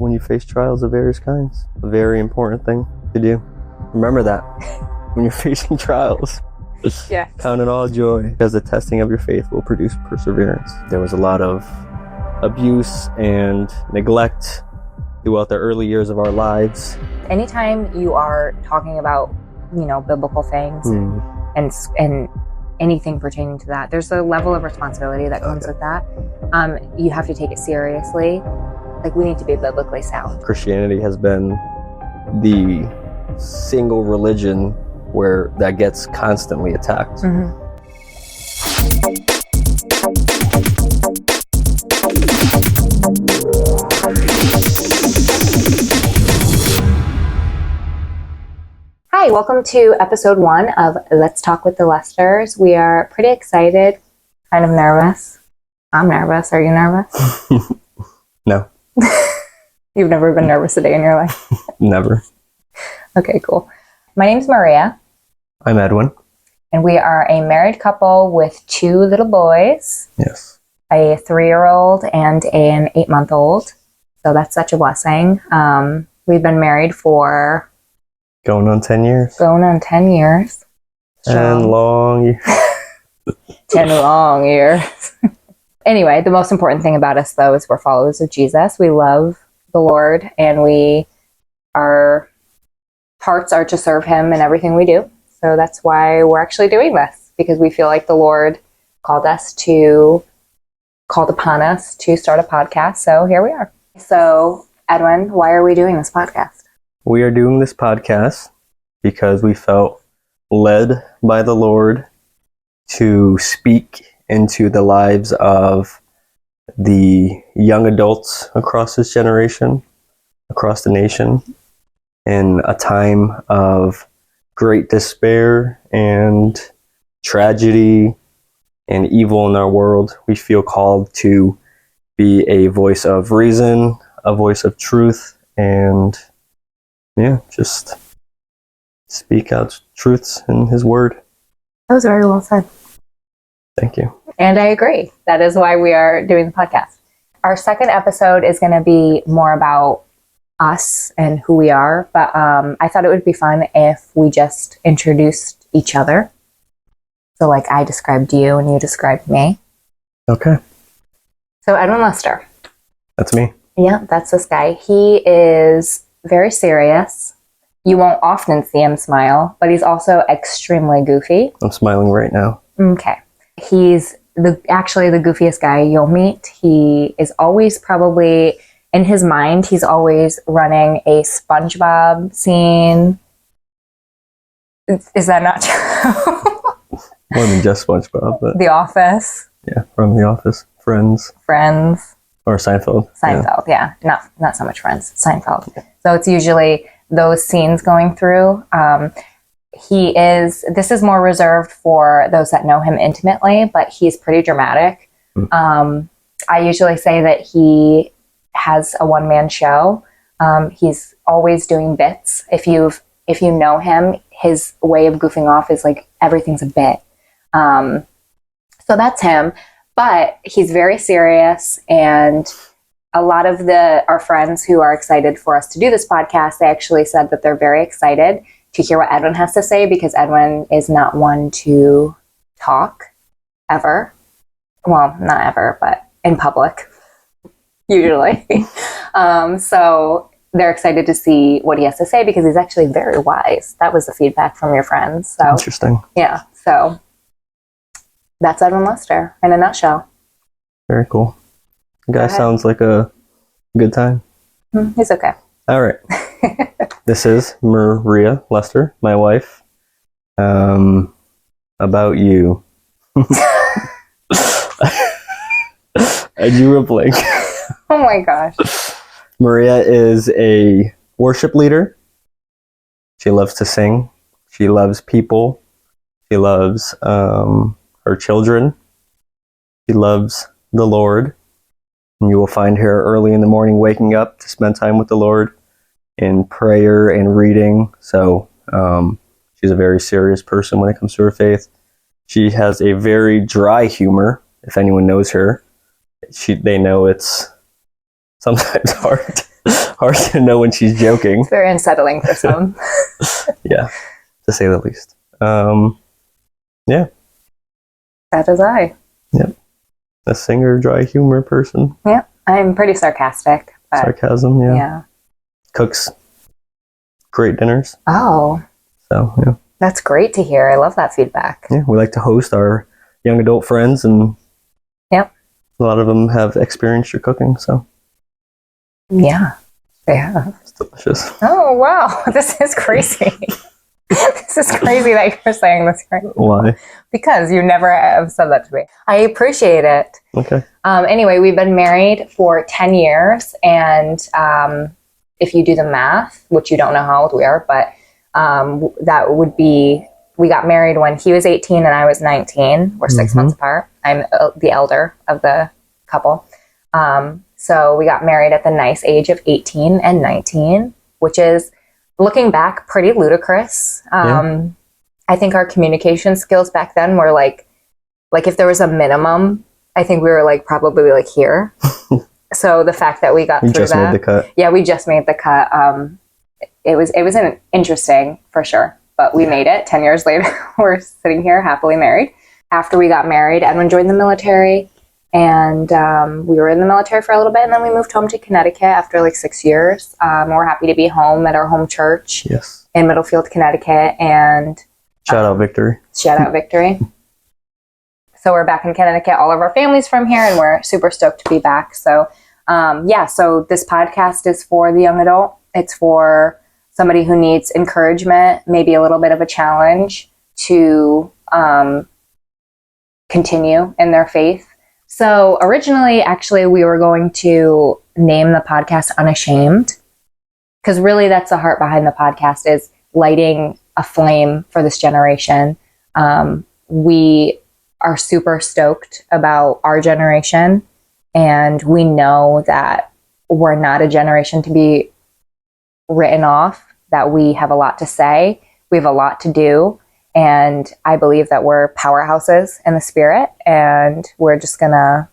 when you face trials of various kinds. A very important thing to do. Remember that when you're facing trials. Yeah. Count it all joy, because the testing of your faith will produce perseverance. There was a lot of abuse and neglect throughout the early years of our lives. Anytime you are talking about, biblical things and anything pertaining to that, there's a level of responsibility that comes with that. You have to take it seriously. Like, we need to be biblically sound. Christianity has been the single religion where that gets constantly attacked. Mm-hmm. Hi, welcome to episode 1 of Let's Talk with the Lesters. We are pretty excited, kind of nervous. I'm nervous. Are you nervous? No. You've never been nervous a day in your life? Never. Okay, cool. My name's Maria. I'm Edwin. And we are a married couple with 2 little boys. Yes. A 3-year-old and an 8-month-old. So that's such a blessing. We've been married for... Going on 10 years. 10 years. 10 long years. 10 long years. Anyway, the most important thing about us, though, is we're followers of Jesus. We love the Lord, and our hearts are to serve Him in everything we do. So that's why we're actually doing this, because we feel like the Lord called upon us to start a podcast. So here we are. So, Edwin, why are we doing this podcast? We are doing this podcast because we felt led by the Lord to speak into the lives of the young adults across this generation, across the nation, in a time of great despair and tragedy and evil in our world. We feel called to be a voice of reason, a voice of truth, and just speak out truths in His Word. That was very well said. Thank you. And I agree. That is why we are doing the podcast. Our second episode is going to be more about us and who we are. But I thought it would be fun if we just introduced each other. So like I described you and you described me. Okay. So Edwin Lester. That's me. Yeah, that's this guy. He is very serious. You won't often see him smile, but he's also extremely goofy. I'm smiling right now. Okay. He's actually the goofiest guy you'll meet. He is always probably, in his mind, he's always running a SpongeBob scene. Is that not true? More than just SpongeBob, but... The Office. Yeah, from The Office. Friends. Or Seinfeld. Yeah. Not so much Friends. Seinfeld. So it's usually those scenes going through. This is more reserved for those that know him intimately, but he's pretty dramatic. I usually say that he has a one-man show. He's always doing bits. If you know him, his way of goofing off is like everything's a bit. So that's him. But he's very serious, and a lot of our friends who are excited for us to do this podcast, they actually said that they're very excited to hear what Edwin has to say, because Edwin is not one to talk ever. Well, not ever, but in public, usually. So they're excited to see what he has to say, because he's actually very wise. That was the feedback from your friends. So interesting. Yeah. So that's Edwin Lester in a nutshell. Very cool. The guy sounds like a good time. He's okay. All right. This is Maria Lester, my wife. About you. I drew a blank. Oh my gosh. Maria is a worship leader. She loves to sing. She loves people. She loves her children. She loves the Lord. And you will find her early in the morning waking up to spend time with the Lord in prayer and reading. So she's a very serious person when it comes to her faith. She has a very dry humor. If anyone knows her, they know it's sometimes hard to know when she's joking. It's very unsettling for some. Yeah, to say the least. Yeah. That is I. Yep. A singer, dry humor person. Yeah, I'm pretty sarcastic. But Sarcasm, yeah. yeah. Cooks great dinners. Oh, So, yeah. that's great to hear. I love that feedback. Yeah, we like to host our young adult friends, and Yep. a lot of them have experienced your cooking, so Yeah, they have. it's delicious. Oh, wow. This is crazy. This is crazy that you're saying this right now. Why? Because you never have said that to me. I appreciate it. Okay. Anyway, we've been married for 10 years. And if you do the math, which you don't know how old we are, but that would be, we got married when he was 18 and I was 19. We're 6 months apart. I'm the elder of the couple. So we got married at the nice age of 18 and 19, which is, looking back, pretty ludicrous. I think our communication skills back then were like if there was a minimum, I think we were like probably like here. So the fact that we got through just that, made the cut. Yeah, we just made the cut. It was an interesting for sure, but we made it. 10 years later, we're sitting here happily married. After we got married, Edwin joined the military. And we were in the military for a little bit, and then we moved home to Connecticut after like 6 years. We're happy to be home at our home church in Middlefield, Connecticut. And shout out Victory. Shout out Victory. So we're back in Connecticut. All of our family's from here, and we're super stoked to be back. So so this podcast is for the young adult. It's for somebody who needs encouragement, maybe a little bit of a challenge to continue in their faith. So originally, actually, we were going to name the podcast Unashamed, because really that's the heart behind the podcast, is lighting a flame for this generation. We are super stoked about our generation, and we know that we're not a generation to be written off, that we have a lot to say, we have a lot to do. And I believe that we're powerhouses in the spirit, and we're just gonna,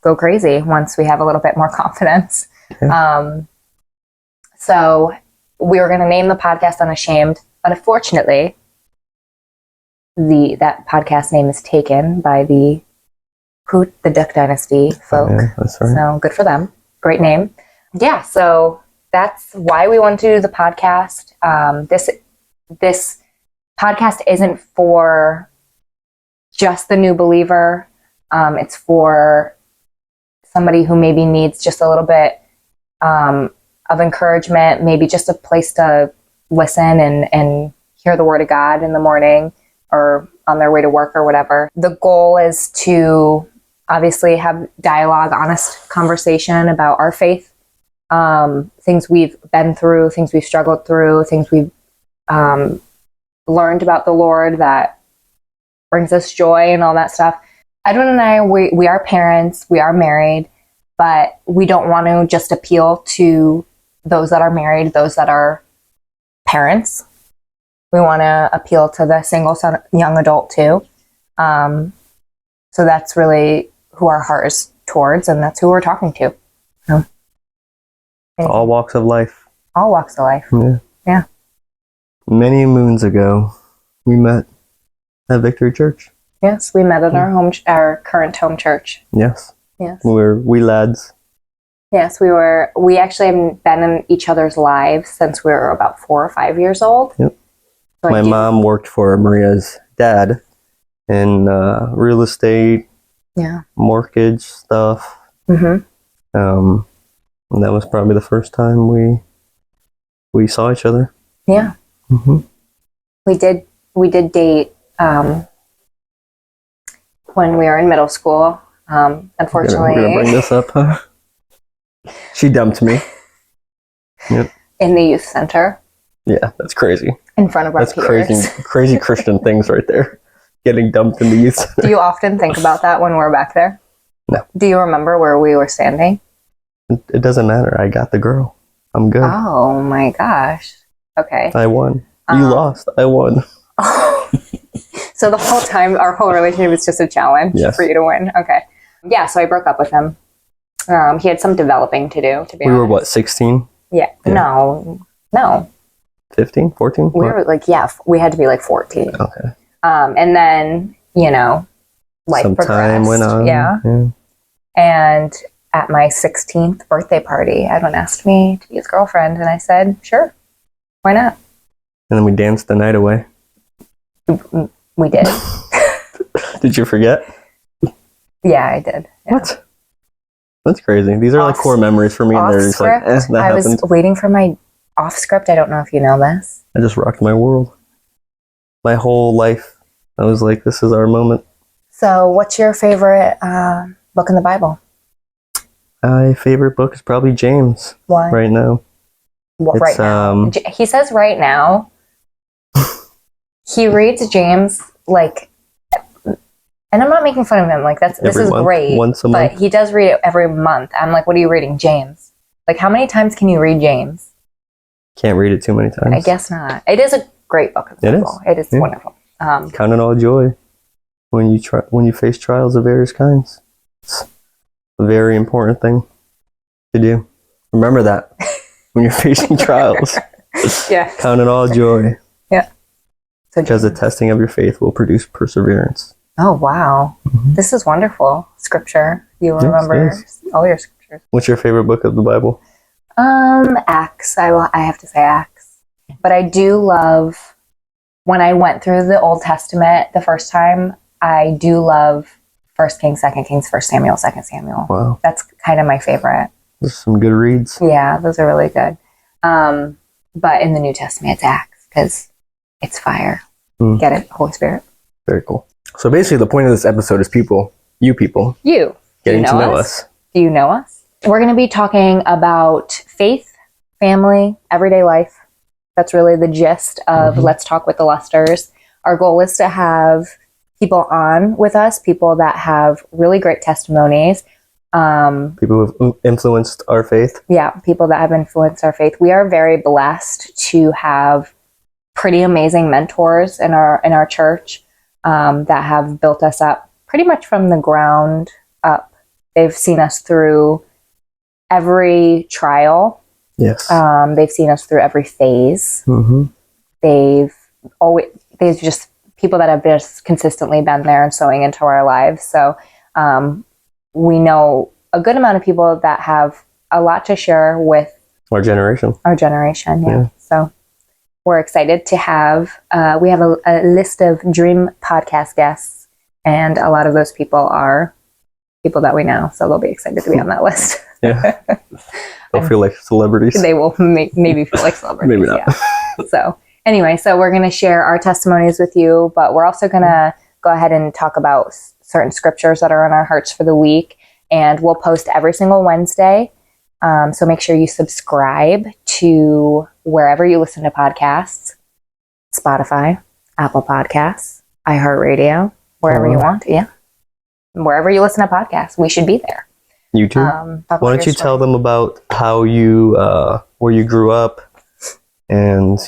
go crazy once we have a little bit more confidence. Yeah. So we were gonna name the podcast Unashamed, but unfortunately, that podcast name is taken by the Duck Dynasty folk. Yeah, that's right. So good for them. Great name. Yeah. So that's why we wanted to do the podcast. This podcast isn't for just the new believer. It's for somebody who maybe needs just a little bit of encouragement, maybe just a place to listen and hear the word of God in the morning or on their way to work or whatever. The goal is to obviously have dialogue, honest conversation about our faith, things we've been through, things we've struggled through, things we've learned about the Lord that brings us joy and all that stuff. Edwin and I, we are parents, we are married, but we don't want to just appeal to those that are married, those that are parents. We want to appeal to the single young adult too. So that's really who our heart is towards, and that's who we're talking to. So, all walks of life. All walks of life. Yeah. Many moons ago, we met at Victory Church. Yes, we met at our current home church. Yes. Yes. We were wee lads. Yes, we actually haven't been in each other's lives since we were about 4 or 5 years old. Yep. So my mom worked for Maria's dad in real estate, mortgage stuff. Mm-hmm. And that was probably the first time we saw each other. Yeah. Mm-hmm. We did date when we were in middle school. Unfortunately, we're gonna bring this up, huh? She dumped me. Yep. In the youth center. Yeah, that's crazy. In front of our peers. That's crazy Christian things right there. Getting dumped in the youth center. Do you often think about that when we're back there? No. Do you remember where we were standing? It doesn't matter. I got the girl. I'm good. Oh my gosh. Okay. I won. You lost. I won. So the whole time, our whole relationship was just a challenge for you to win. Okay. Yeah, so I broke up with him. He had some developing to do, to be honest. We were what, 16? Yeah. No. 15, 14? We were like, we had to be like 14. Okay. And then, life Some progressed. time went on. Yeah. And at my 16th birthday party, Edwin asked me to be his girlfriend, and I said, sure, why not? And then we danced the night away. We did. Did you forget? Yeah, I did. Yeah. What? That's crazy. These are like core mememories for me. And they're just like, that I happened. was waiting for my off script. I don't know if you know this. I just rocked my world. My whole life. I was like, this is our moment. So what's your favorite book in the Bible? My favorite book is probably James. Why? Right now. Well, right now. He says right now. He reads James like, and I'm not making fun of him. Like this is great. Once a month. But he does read it every month. I'm like, what are you reading, James? Like, how many times can you read James? Can't read it too many times. I guess not. It is a great book. It is wonderful. Count it all joy when you face trials of various kinds. It's a very important thing to do. Remember that when you're facing trials. Yeah. Count it all joy. Yeah. So because the testing of your faith will produce perseverance. Oh, wow. Mm-hmm. This is wonderful. Scripture. You remember all your scriptures. What's your favorite book of the Bible? Acts. I have to say Acts. But I do love, when I went through the Old Testament the first time, I do love 1 Kings, 2 Kings, 1 Samuel, 2 Samuel. Wow. That's kind of my favorite. There's some good reads. Yeah, those are really good. But in the New Testament, it's Acts, because it's fire. Get it? Holy Spirit. Very cool. So basically the point of this episode is you getting to know us. Do you know us? We're going to be talking about faith, family, everyday life. That's really the gist of Let's Talk with the Lusters. Our goal is to have people on with us, people that have really great testimonies. People who have influenced our faith. Yeah, people that have influenced our faith. We are very blessed to have pretty amazing mentors in our church that have built us up pretty much from the ground up. They've seen us through every trial. Yes. They've seen us through every phase. Mm-hmm. They've just people that have just consistently been there and sowing into our lives. So we know a good amount of people that have a lot to share with our generation. Yeah. So we're excited to have, we have a list of dream podcast guests, and a lot of those people are people that we know. So they'll be excited to be on that list. Yeah. They'll feel like celebrities. They will maybe feel like celebrities. Maybe not. Yeah. So anyway, we're going to share our testimonies with you, but we're also going to go ahead and talk about certain scriptures that are on our hearts for the week. And we'll post every single Wednesday. So make sure you subscribe to wherever you listen to podcasts, Spotify, Apple Podcasts, iHeartRadio, wherever you want. Yeah. Wherever you listen to podcasts, we should be there. YouTube. Why don't you tell them about how you, where you grew up and,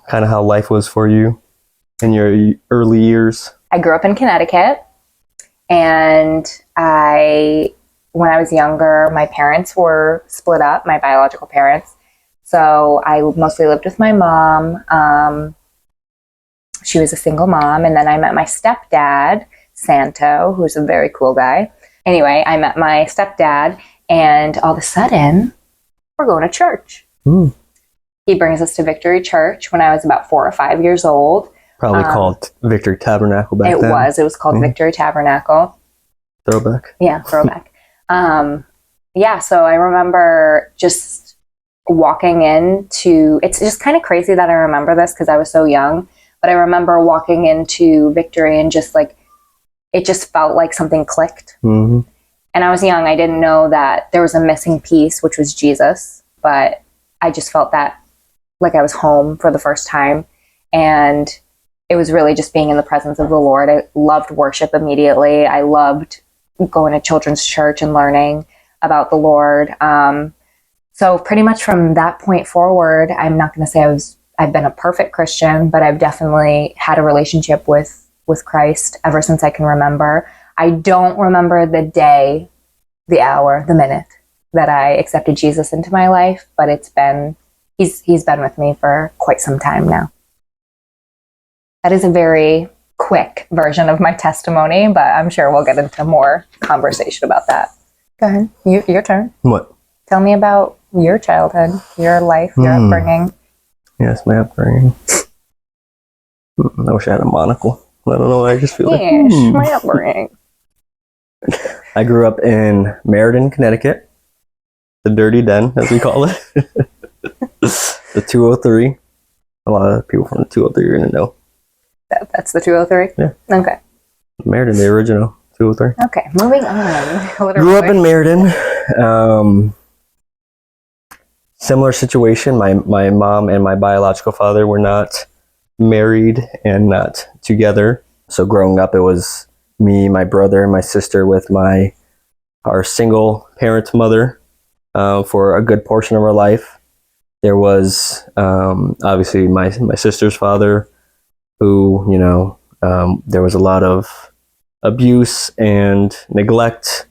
kind of how life was for you in your early years? I grew up in Connecticut, and when I was younger, my parents were split up, my biological parents. So I mostly lived with my mom. She was a single mom. And then I met my stepdad, Santo, who's a very cool guy. Anyway, I met my stepdad, and all of a sudden, we're going to church. He brings us to Victory Church when I was about 4 or 5 years old. Probably called Victory Tabernacle back then. It was called Victory Tabernacle. Throwback. Yeah, throwback. So I remember just walking into, it's just kind of crazy that I remember this because I was so young, but I remember walking into Victory and just like, it just felt like something clicked. Mm-hmm. And I was young. I didn't know that there was a missing piece, which was Jesus, but I just felt that like I was home for the first time. And it was really just being in the presence of the Lord. I loved worship immediately. I loved going to children's church and learning about the Lord. So pretty much from that point forward, I'm not going to say I've been a perfect Christian, but I've definitely had a relationship with Christ ever since I can remember. I don't remember the day, the hour, the minute, that I accepted Jesus into my life, but he's been with me for quite some time now. That is a very quick version of my testimony, but I'm sure we'll get into more conversation about that. Go ahead. Your turn. What? Tell me about your childhood, your life, your upbringing. Yes, my upbringing. I wish I had a monocle. I don't know. I just feel Yes, my upbringing. I grew up in Meriden, Connecticut. The Dirty Den, as we call it. The 203. A lot of people from the 203 are going to know. That's the 203? Yeah. Okay. Meriden, the original 203. Okay, moving on. Grew up in Meriden. Similar situation. My mom and my biological father were not married and not together. So growing up, it was me, my brother, and my sister with our single parent mother for a good portion of our life. There was obviously my sister's father, who, there was a lot of abuse and neglect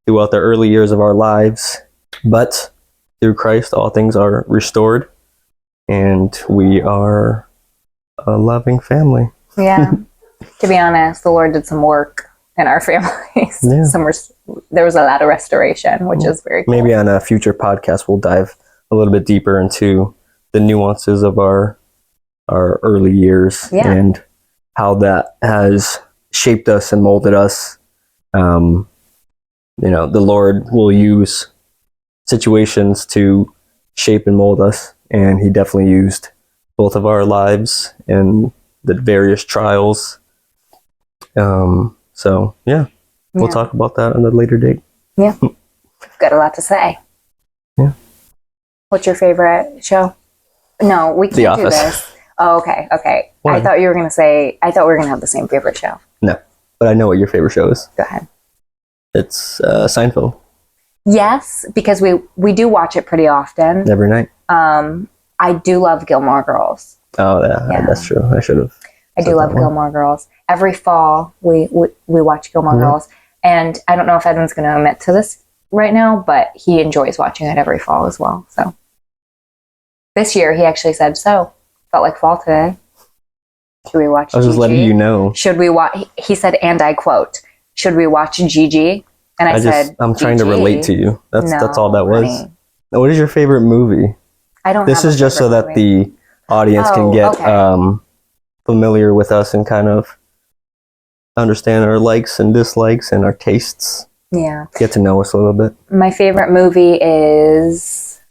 throughout the early years of our lives. But through Christ, all things are restored, and we are a loving family. Yeah. To be honest, the Lord did some work in our families. Yeah. There was a lot of restoration, which is very cool. Maybe on a future podcast, we'll dive a little bit deeper into the nuances of our early years and how that has shaped us and molded us. The Lord will use situations to shape and mold us, and he definitely used both of our lives and the various trials. We'll talk about that on a later date. Yeah. Got a lot to say. Yeah. What's your favorite show? No, we can't do this. Oh, okay. Why? I thought we were going to have the same favorite show. No, but I know what your favorite show is. Go ahead. It's Seinfeld. Yes, because we do watch it pretty often. Every night. I do love Gilmore Girls. Oh, yeah. That's true. I should have. I do love Gilmore Girls. Every fall, we watch Gilmore Girls. And I don't know if Edwin's going to admit to this right now, but he enjoys watching it every fall as well. So this year, he actually said, felt like fall today. Should we watch I was just letting you know. Should we watch? He said, and I quote, should we watch Gigi? And I said, I'm trying to relate to you. That's all that was. Honey. What is your favorite movie? I don't. This is just so that the audience can get familiar with us and kind of understand our likes and dislikes and our tastes. Yeah. Get to know us a little bit. My favorite movie is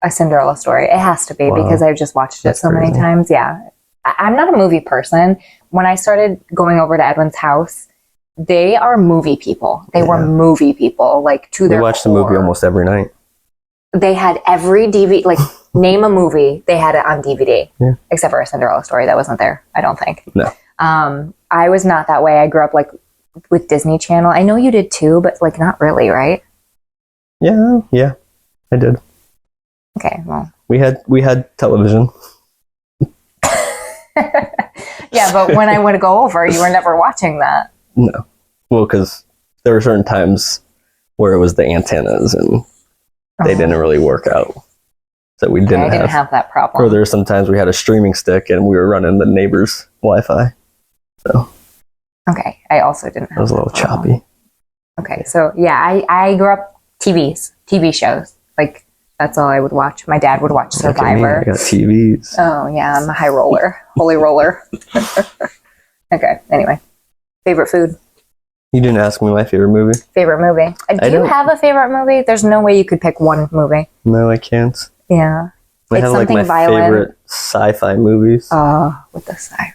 A Cinderella Story. It has to be because I've just watched it so many times. Yeah. I'm not a movie person. When I started going over to Edwin's house, they are movie people. They were movie people, like to their core. They watched the movie almost every night. They had every DVD, like name a movie, they had it on DVD. Yeah. Except for A Cinderella Story. That wasn't there, I don't think. No. I was not that way. I grew up like with Disney Channel. I know you did too, but like not really, right? Yeah, I did. Okay, well. We had television. Yeah, but when I would go over, you were never watching that. No. Well, because there were certain times where it was the antennas and they didn't really work out. So we didn't have that problem. Or there were some times we had a streaming stick and we were running the neighbor's Wi-Fi. So. Okay, I also didn't have that. It was a little choppy. Okay, so yeah, I grew up TV shows. Like, that's all I would watch. My dad would watch Survivor. I got TVs. Oh, yeah, I'm a high roller. Holy roller. Okay, anyway. Favorite food? You didn't ask me my favorite movie. Favorite movie? Do you have a favorite movie? There's no way you could pick one movie. No, I can't. Yeah. I have like my favorite sci-fi movies. Oh, with the sci-fi.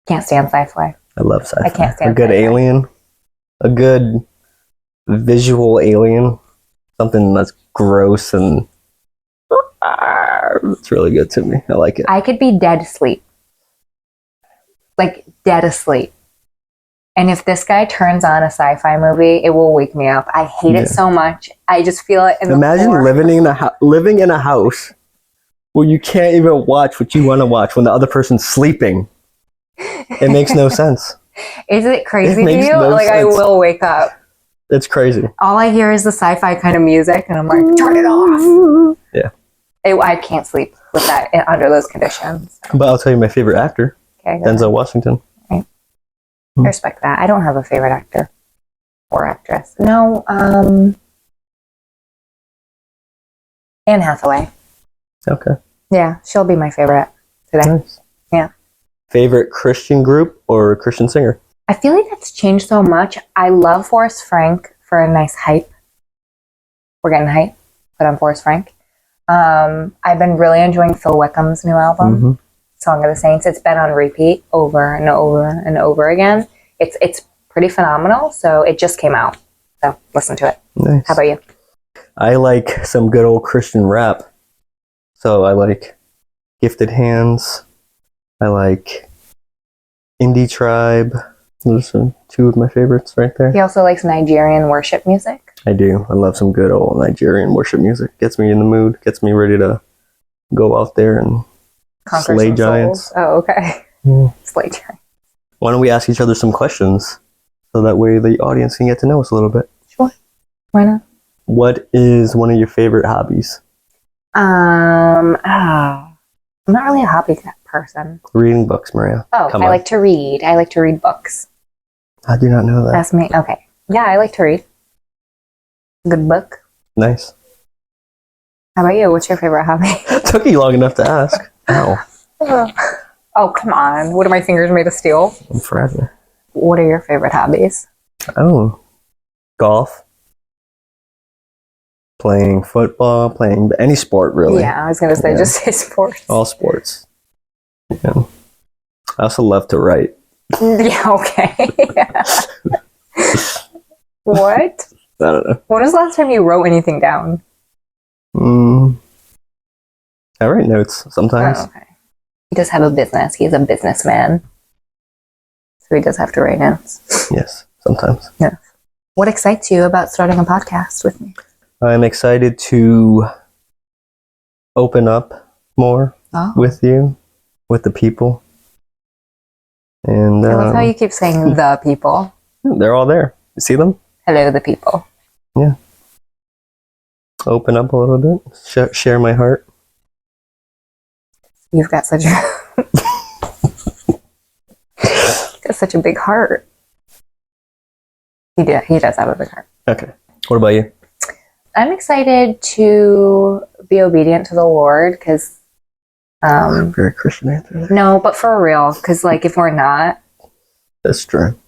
Can't stand sci-fi. I love sci-fi. I can't stand a good sci-fi. alien. A good visual alien. Something that's gross and it's really good to me. I like it. I could be dead asleep. Like dead asleep. And if this guy turns on a sci-fi movie, it will wake me up. I hate it so much. I just feel it in the Imagine core. living in a house where you can't even watch what you want to watch when the other person's sleeping. It makes no sense. Is it crazy to you? No like sense. I will wake up. It's crazy. All I hear is the sci-fi kind of music, and I'm like, turn it off. Yeah. I can't sleep with that under those conditions. But I'll tell you my favorite actor, Okay, Denzel Washington. I respect that. I don't have a favorite actor or actress. No, Anne Hathaway. Okay. Yeah, she'll be my favorite today. Nice. Yeah. Favorite Christian group or Christian singer? I feel like that's changed so much. I love Forrest Frank for a nice hype. We're getting hype, but I'm Forrest Frank. I've been really enjoying Phil Wickham's new album, Song of the Saints. It's been on repeat over and over and over again. It's pretty phenomenal. So it just came out. So listen to it. Nice. How about you? I like some good old Christian rap. So I like Gifted Hands. I like Indie Tribe. Those are two of my favorites right there. He also likes Nigerian worship music. I do. I love some good old Nigerian worship music. Gets me in the mood. Gets me ready to go out there and Conquer slay some giants. souls. Oh, okay. Yeah. Slay giants. Why don't we ask each other some questions so that way the audience can get to know us a little bit? Sure. Why not? What is one of your favorite hobbies? I'm not really a hobby person. Reading books, Maria. Oh, Come I on. like to read. I like to read books. I do not know that. That's me. Okay. Yeah, I like to read. Good book. Nice. How about you? What's your favorite hobby? Took you long enough to ask. Ow. Oh, come on. What are my fingers made of steel? I'm fragile. What are your favorite hobbies? Oh. Golf. Playing football. Playing any sport, really. Yeah, I was going to say, Yeah. just say sports. All sports. Yeah. I also love to write. Yeah, okay. What? I don't know. When was the last time you wrote anything down? I write notes sometimes. Oh, okay. He does have a business. He's a businessman. So he does have to write notes. Yes, sometimes. Yeah. What excites you about starting a podcast with me? I'm excited to open up more with you, with the people. And I love how you keep saying the people. they're all there. You see them? Hello, the people. Yeah. Open up a little bit. Share my heart. You've got such a got such a big heart. He does have a big heart. Okay. What about you? I'm excited to be obedient to the Lord because Very Christian answer there. no, but for real, because like if we're not, That's true.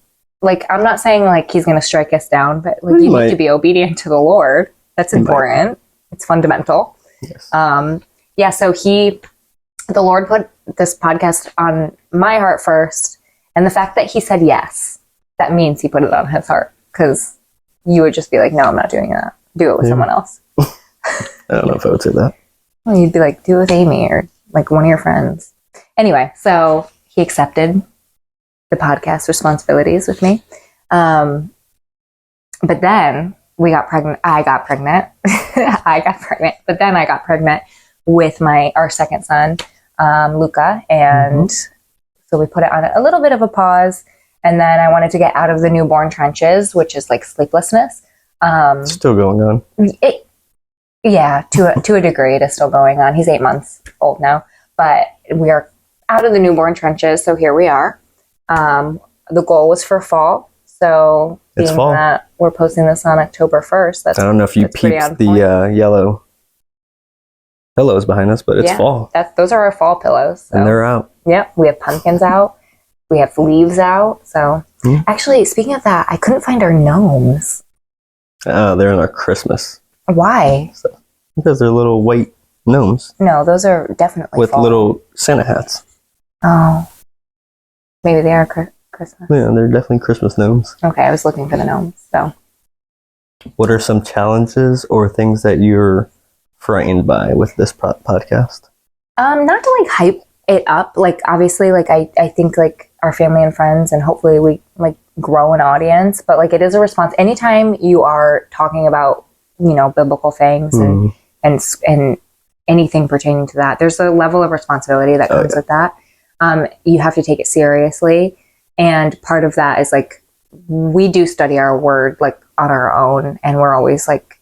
like I'm not saying like he's gonna strike us down, but like He you might. need to be obedient to the Lord. That's He might. important. It's fundamental. Yes. Yeah, so the Lord put this podcast on my heart first, and the fact that he said yes, that means he put it on his heart, because you would just be like, no, I'm not doing that. Do it with someone else. I don't know if I would say that. Well, you'd be like, do it with Amy or like one of your friends. Anyway, so he accepted the podcast responsibilities with me. But then we got pregnant. I got pregnant. But then I got pregnant with our second son, Luca. And so we put it on a little bit of a pause. And then I wanted to get out of the newborn trenches, which is like sleeplessness. It's still going on. To a degree, it is still going on. He's 8 months old now, but we are out of the newborn trenches. So here we are. The goal was for fall. So It's being fall. that we're posting this on October 1st, I don't know if you that's pretty peeped on the point. yellow pillows behind us, but it's fall. Those are our fall pillows. So. And they're out. Yep, we have pumpkins out. We have leaves out. So Yeah. actually, speaking of that, I couldn't find our gnomes. They're in our Christmas. Why? Because they're little white gnomes No, those are definitely with fall. little Santa hats. Oh, maybe they are Christmas. Yeah, they're definitely Christmas gnomes. Okay, I was looking for the gnomes. So What are some challenges or things that you're frightened by with this podcast? not to like hype it up. Like obviously, like I think like our family and friends, and hopefully we like grow an audience. But like it is a response. Anytime you are talking about biblical things and anything pertaining to that, there's a level of responsibility that comes with that. You have to take it seriously, and part of that is like we do study our word like on our own, and we're always like,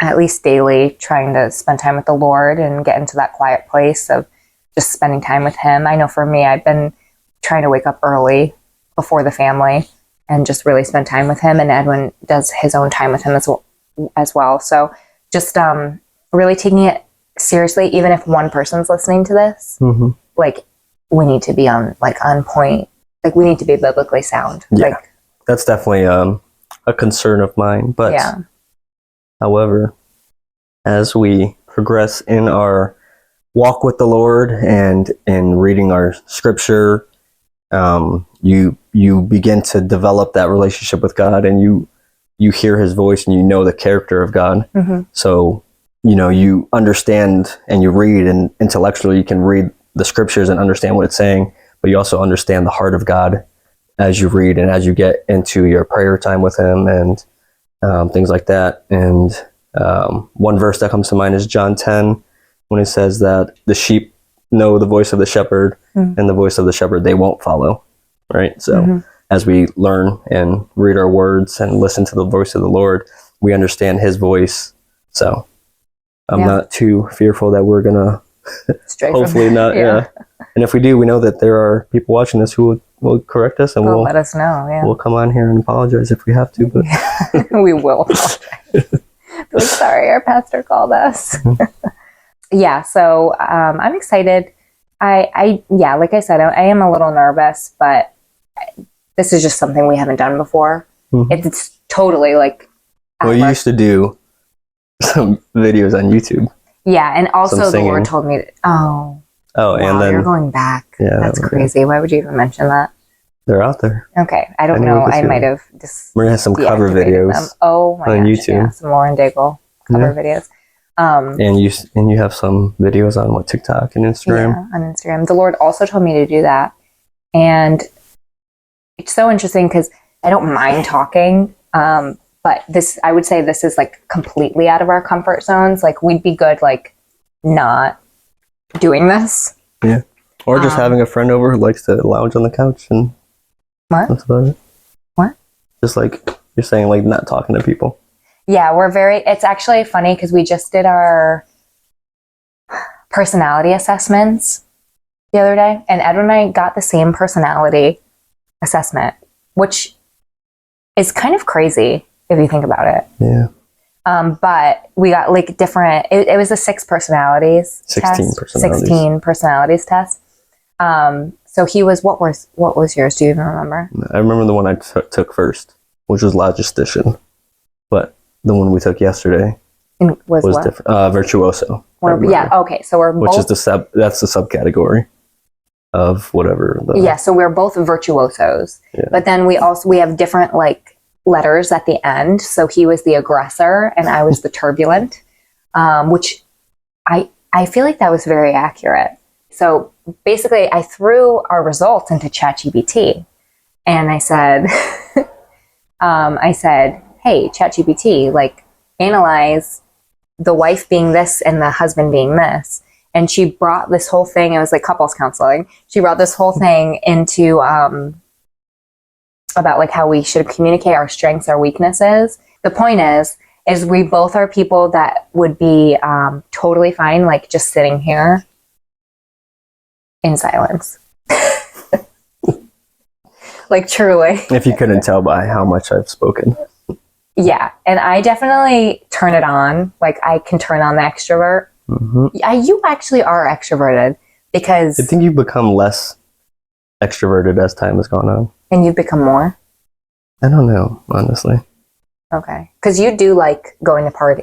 at least daily, trying to spend time with the Lord and get into that quiet place of just spending time with him. I know for me, I've been trying to wake up early before the family and just really spend time with him. And Edwin does his own time with him as well. So just really taking it seriously, even if one person's listening to this, like we need to be on point. Like we need to be biblically sound. Yeah, like that's definitely a concern of mine. But yeah. However, as we progress in our walk with the Lord and in reading our scripture, you begin to develop that relationship with God, and you hear his voice and you know the character of God. So, you understand and you read, and intellectually you can read the scriptures and understand what it's saying, but you also understand the heart of God as you read and as you get into your prayer time with him and things like that. And one verse that comes to mind is John 10, when it says that the sheep know the voice of the shepherd, and the voice of the shepherd they won't follow. Right? So as we learn and read our words and listen to the voice of the Lord, we understand his voice. So I'm not too fearful that we're going to hopefully not. Yeah. And if we do, we know that there are people watching this who will correct us, and we'll let us know. Yeah. We'll come on here and apologize if we have to. But we will apologize. Like, sorry, our pastor called us. Yeah. So I'm excited. I like I said, I am a little nervous, but this is just something we haven't done before. It's totally like. Well, you used to do some videos on YouTube. Yeah, and also the Lord told me, wow, and then you're going back. Yeah, that's crazy. Why would you even mention that? They're out there. Okay, I don't know. I might have just. Maria has some cover videos. Them. Oh my on gosh, YouTube. Yeah, some Lauren Daigle cover videos. And you have some videos on TikTok and Instagram. Yeah, on Instagram. The Lord also told me to do that, and it's so interesting because I don't mind talking. But I would say this is like completely out of our comfort zones. Like we'd be good, like not doing this. Yeah. Or just having a friend over who likes to lounge on the couch and that's about it. What? Just like you're saying, like not talking to people. Yeah, it's actually funny because we just did our personality assessments the other day, and Edwin and I got the same personality assessment, which is kind of crazy if you think about it. Yeah. But we got like different, it was a 16 personalities test. So he was, what was yours? Do you even remember? I remember the one I took first, which was logistician. But the one we took yesterday was different. Virtuoso. Okay. So we're both. Which is that's the subcategory of whatever. So we're both virtuosos. Yeah. But then we have different like letters at the end. So he was the aggressor and I was the turbulent, which I feel like that was very accurate. So basically I threw our results into ChatGPT and I said, hey, ChatGPT, like analyze the wife being this and the husband being this. And she brought this whole thing, it was like couples counseling. She brought this whole thing into, about like how we should communicate our strengths, our weaknesses. The point is we both are people that would be totally fine, like just sitting here in silence. Like truly. If you couldn't tell by how much I've spoken. Yeah. And I definitely turn it on. Like I can turn on the extrovert. You actually are extroverted because... I think you've become less extroverted as time has gone on. And you've become more? I don't know, honestly. Okay. Because you do like going to party.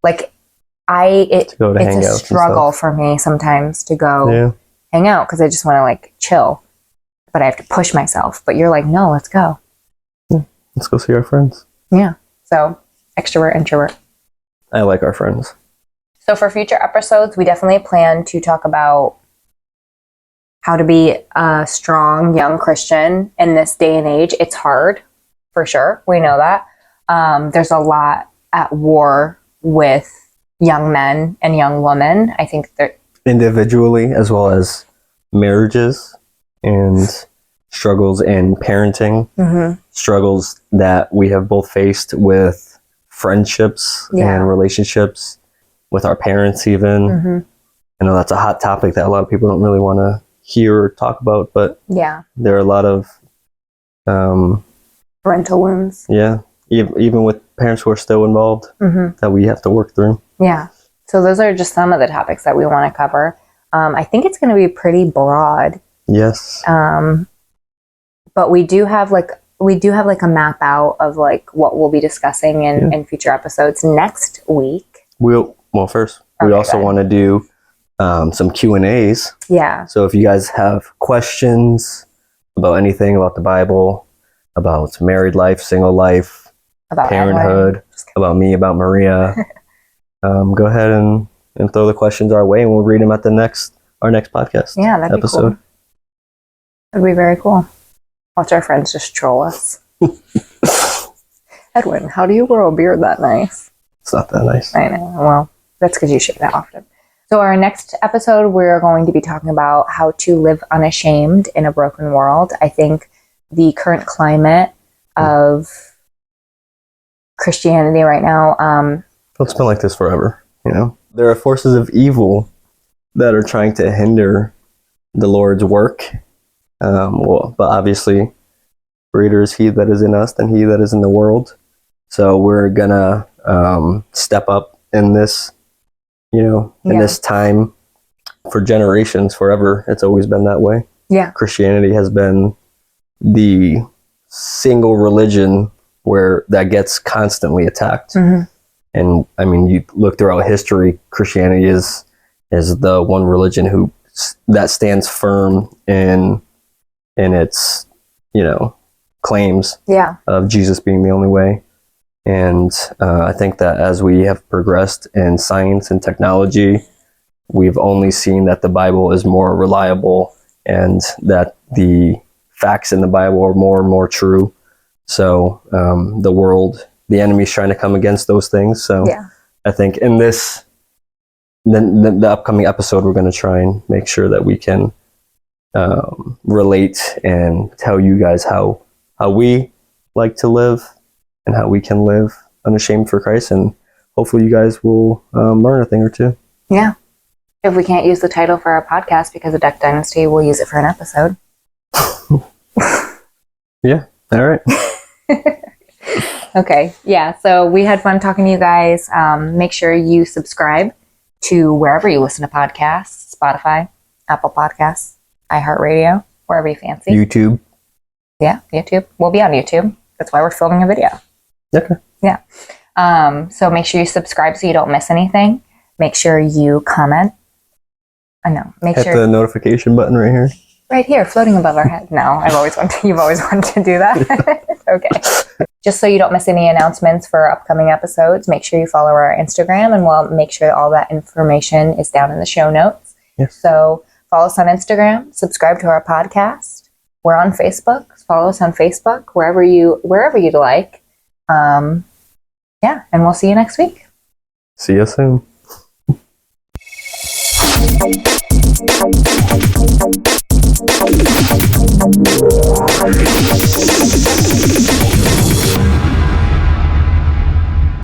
It's a struggle for me sometimes to go hang out because I just want to like chill. But I have to push myself. But you're like, no, let's go. Yeah. Let's go see our friends. Yeah. So extrovert, introvert. I like our friends. So for future episodes, we definitely plan to talk about how to be a strong young Christian in this day and age. It's hard, for sure. We know that. There's a lot at war with young men and young women. I think that individually, as well as marriages and struggles in parenting. struggles that we have both faced with friendships and relationships, with our parents even. Mm-hmm. I know that's a hot topic that a lot of people don't really want to hear or talk about, but there are a lot of parental wounds. Yeah, even with parents who are still involved, that we have to work through. Yeah. So those are just some of the topics that we want to cover. I think it's going to be pretty broad. Yes. But we do have like a map out of like what we'll be discussing in future episodes next week. We also want to do some Q&As. Yeah. So if you guys have questions about anything about the Bible, about married life, single life, about parenthood, about me, about Maria, go ahead and throw the questions our way, and we'll read them at our next podcast. Yeah, that'd episode. Be cool. That'd be very cool. Watch our friends just troll us. Edwin, how do you grow a beard that nice? It's not that nice. I know. Well, that's because you shave that often. So our next episode, we're going to be talking about how to live unashamed in a broken world. I think the current climate of Christianity right now... it's been like this forever, There are forces of evil that are trying to hinder the Lord's work. But obviously, greater is He that is in us than he that is in the world. So we're gonna step up in this, in this time for generations, forever. It's always been that way. Yeah. Christianity has been the single religion that gets constantly attacked. Mm-hmm. And I mean, you look throughout history, Christianity is the one religion that stands firm in its, claims of Jesus being the only way. And I think that as we have progressed in science and technology, we've only seen that the Bible is more reliable and that the facts in the Bible are more and more true. So the enemy's trying to come against those things. So I think in this, the upcoming episode, we're going to try and make sure that we can relate and tell you guys how we like to live and how we can live unashamed for Christ. And hopefully you guys will learn a thing or two. Yeah. If we can't use the title for our podcast because of Duck Dynasty, we'll use it for an episode. Yeah. All right. Okay. Yeah. So we had fun talking to you guys. Make sure you subscribe to wherever you listen to podcasts, Spotify, Apple Podcasts, iHeartRadio, wherever you fancy. YouTube. Yeah, YouTube. We'll be on YouTube. That's why we're filming a video. Okay. Yeah. So make sure you subscribe so you don't miss anything. Make sure you comment. Hit the notification button right here. Right here, floating above our head. No, you've always wanted to do that. Okay. Just so you don't miss any announcements for upcoming episodes, make sure you follow our Instagram, and we'll make sure all that information is down in the show notes. Yes. So follow us on Instagram, subscribe to our podcast. We're on Facebook. Follow us on Facebook, wherever you'd like. And we'll see you next week. See you soon.